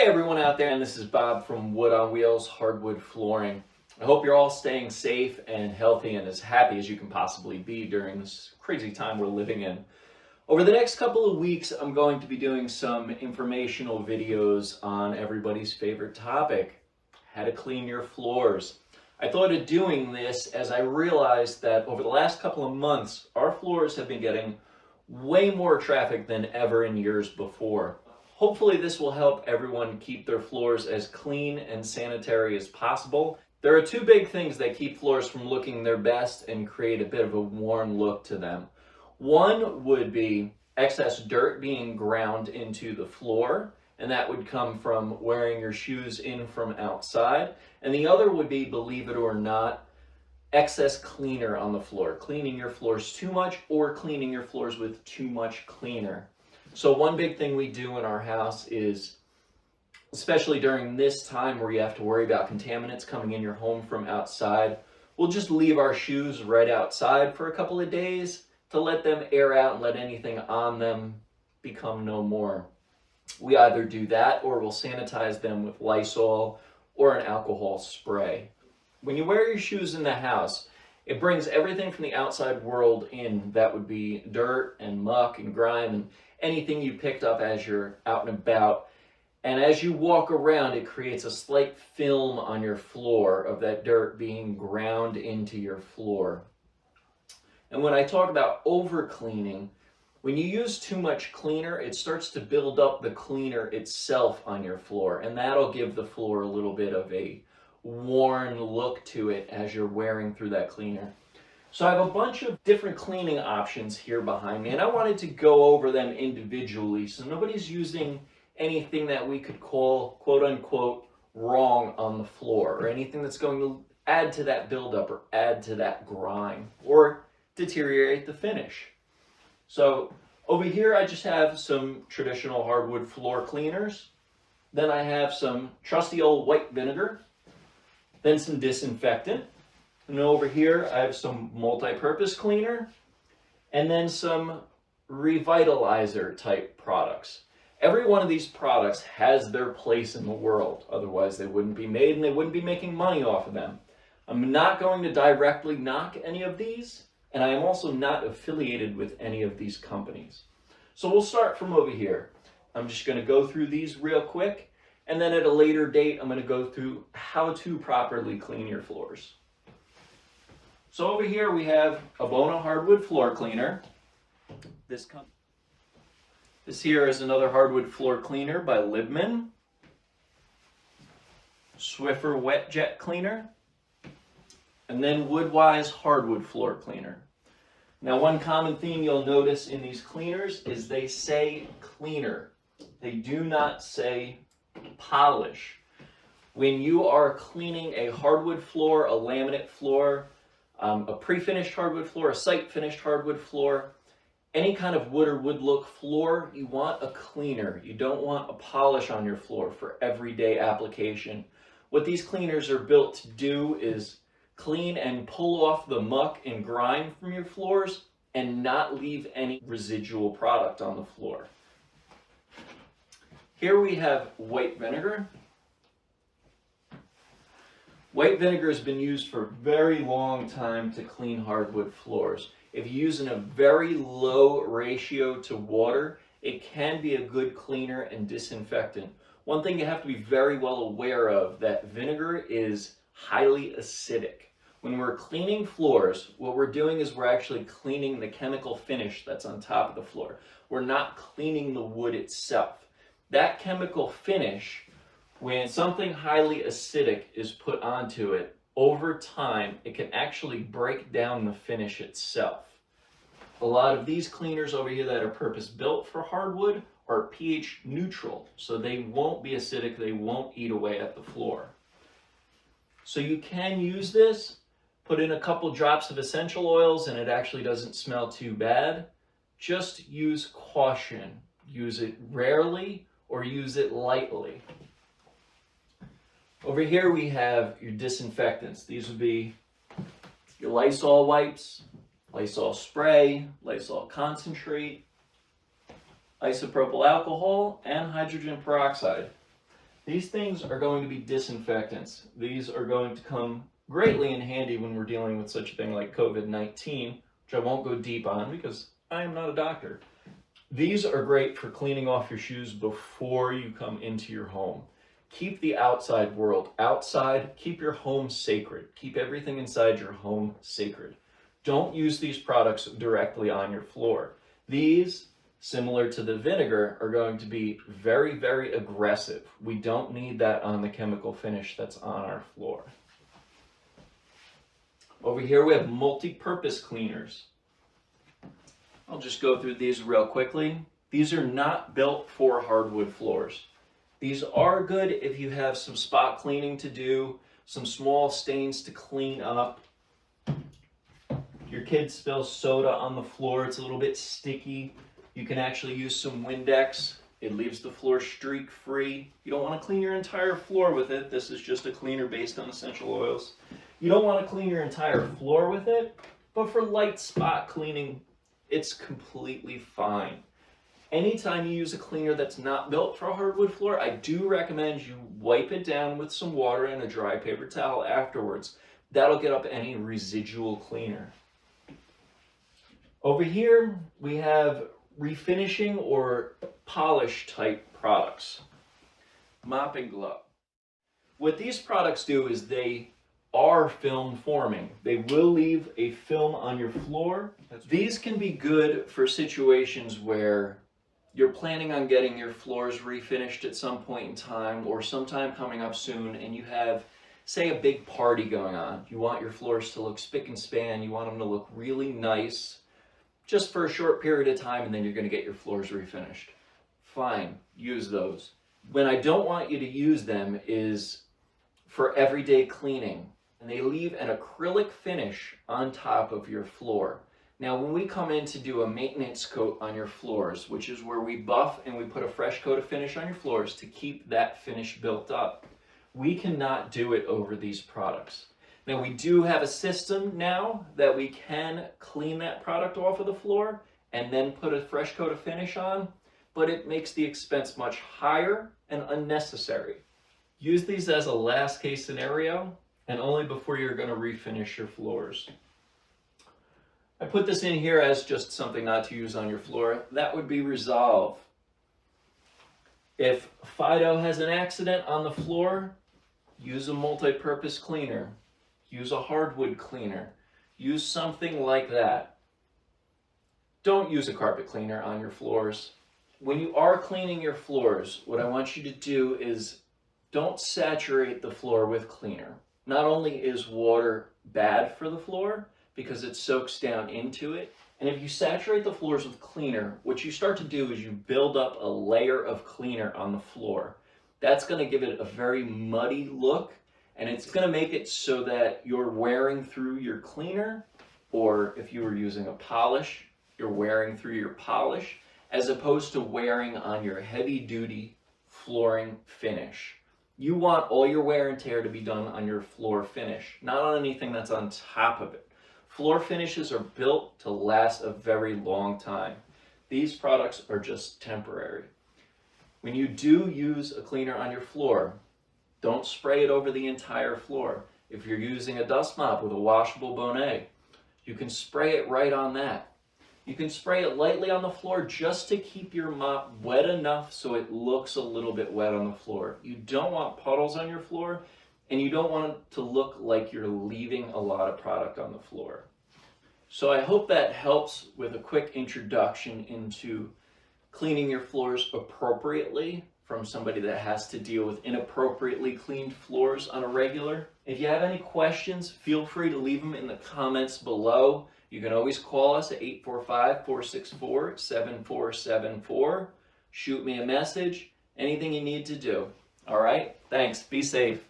Hey everyone out there, and this is Bob from Wood on Wheels Hardwood Flooring. I hope you're all staying safe and healthy and as happy as you can possibly be during this crazy time we're living in. Over the next couple of weeks, I'm going to be doing some informational videos on everybody's favorite topic, how to clean your floors. I thought of doing this as I realized that over the last couple of months, our floors have been getting way more traffic than ever in years before. Hopefully this will help everyone keep their floors as clean and sanitary as possible. There are two big things that keep floors from looking their best and create a bit of a worn look to them. One would be excess dirt being ground into the floor, and that would come from wearing your shoes in from outside. And the other would be, believe it or not, excess cleaner on the floor, cleaning your floors too much or cleaning your floors with too much cleaner. So one big thing we do in our house is, especially during this time where you have to worry about contaminants coming in your home from outside, we'll just leave our shoes right outside for a couple of days to let them air out and let anything on them become no more. We either do that or we'll sanitize them with Lysol or an alcohol spray. When you wear your shoes in the house, it brings everything from the outside world in. That would be dirt and muck and grime and anything you picked up as you're out and about. And as you walk around, it creates a slight film on your floor of that dirt being ground into your floor. And when I talk about over cleaning, when you use too much cleaner, it starts to build up the cleaner itself on your floor, and that'll give the floor a little bit of a worn look to it as you're wearing through that cleaner. So I have a bunch of different cleaning options here behind me, and I wanted to go over them individually so nobody's using anything that we could call quote unquote wrong on the floor, or anything that's going to add to that buildup or add to that grime or deteriorate the finish. So over here I just have some traditional hardwood floor cleaners. Then I have some trusty old white vinegar, then some disinfectant. And over here, I have some multi-purpose cleaner, and then some revitalizer type products. Every one of these products has their place in the world. Otherwise, they wouldn't be made and they wouldn't be making money off of them. I'm not going to directly knock any of these, and I am also not affiliated with any of these companies. So we'll start from over here. I'm just going to go through these real quick, and then at a later date, I'm going to go through how to properly clean your floors. So over here we have a Bona hardwood floor cleaner. This here is another hardwood floor cleaner by Libman. Swiffer wet jet cleaner. And then Woodwise hardwood floor cleaner. Now one common theme you'll notice in these cleaners is they say cleaner. They do not say polish. When you are cleaning a hardwood floor, a laminate floor, a pre-finished hardwood floor, a site-finished hardwood floor, any kind of wood or wood look floor, you want a cleaner. You don't want a polish on your floor for everyday application. What these cleaners are built to do is clean and pull off the muck and grime from your floors and not leave any residual product on the floor. Here we have white vinegar. White vinegar has been used for a very long time to clean hardwood floors. If you use in a very low ratio to water, it can be a good cleaner and disinfectant. One thing you have to be very well aware of, that vinegar is highly acidic. When we're cleaning floors, what we're doing is we're actually cleaning the chemical finish that's on top of the floor. We're not cleaning the wood itself. That chemical finish, when something highly acidic is put onto it, over time, it can actually break down the finish itself. A lot of these cleaners over here that are purpose-built for hardwood are pH neutral, so they won't be acidic, they won't eat away at the floor. So you can use this, put in a couple drops of essential oils, and it actually doesn't smell too bad. Just use caution. Use it rarely or use it lightly. Over here we have your disinfectants. These would be your Lysol wipes, Lysol spray, Lysol concentrate, isopropyl alcohol, and hydrogen peroxide. These things are going to be disinfectants. These are going to come greatly in handy when we're dealing with such a thing like COVID-19, which I won't go deep on because I am not a doctor. These are great for cleaning off your shoes before you come into your home. Keep the outside world outside. Keep your home sacred. Keep everything inside your home sacred. Don't use these products directly on your floor. These, similar to the vinegar, are going to be very, very aggressive. We don't need that on the chemical finish that's on our floor. Over here we have multi-purpose cleaners. I'll just go through these real quickly. These are not built for hardwood floors. These are good if you have some spot cleaning to do, some small stains to clean up. Your kid spills soda on the floor, it's a little bit sticky. You can actually use some Windex. It leaves the floor streak free. You don't want to clean your entire floor with it. This is just a cleaner based on essential oils. You don't want to clean your entire floor with it, but for light spot cleaning, it's completely fine. Anytime you use a cleaner that's not built for a hardwood floor, I do recommend you wipe it down with some water and a dry paper towel afterwards. That'll get up any residual cleaner. Over here, we have refinishing or polish type products. Mop and glove. What these products do is they are film forming. They will leave a film on your floor. These can be good for situations where you're planning on getting your floors refinished at some point in time or sometime coming up soon, and you have, say, a big party going on. You want your floors to look spick and span. You want them to look really nice just for a short period of time, and then you're going to get your floors refinished. Fine, use those. When I don't want you to use them is for everyday cleaning, and they leave an acrylic finish on top of your floor. Now, when we come in to do a maintenance coat on your floors, which is where we buff and we put a fresh coat of finish on your floors to keep that finish built up, we cannot do it over these products. Now, we do have a system now that we can clean that product off of the floor and then put a fresh coat of finish on, but it makes the expense much higher and unnecessary. Use these as a last case scenario and only before you're going to refinish your floors. I put this in here as just something not to use on your floor. That would be Resolve. If Fido has an accident on the floor, use a multi-purpose cleaner. Use a hardwood cleaner. Use something like that. Don't use a carpet cleaner on your floors. When you are cleaning your floors, what I want you to do is don't saturate the floor with cleaner. Not only is water bad for the floor because it soaks down into it, and if you saturate the floors with cleaner, what you start to do is you build up a layer of cleaner on the floor. That's going to give it a very muddy look, and it's going to make it so that you're wearing through your cleaner, or if you were using a polish, you're wearing through your polish, as opposed to wearing on your heavy-duty flooring finish. You want all your wear and tear to be done on your floor finish, not on anything that's on top of it. Floor finishes are built to last a very long time. These products are just temporary. When you do use a cleaner on your floor, don't spray it over the entire floor. If you're using a dust mop with a washable bonnet, you can spray it right on that. You can spray it lightly on the floor just to keep your mop wet enough so it looks a little bit wet on the floor. You don't want puddles on your floor, and you don't want it to look like you're leaving a lot of product on the floor. So I hope that helps with a quick introduction into cleaning your floors appropriately from somebody that has to deal with inappropriately cleaned floors on a regular. If you have any questions, feel free to leave them in the comments below. You can always call us at 845-464-7474. Shoot me a message, anything you need to do. All right, thanks, be safe.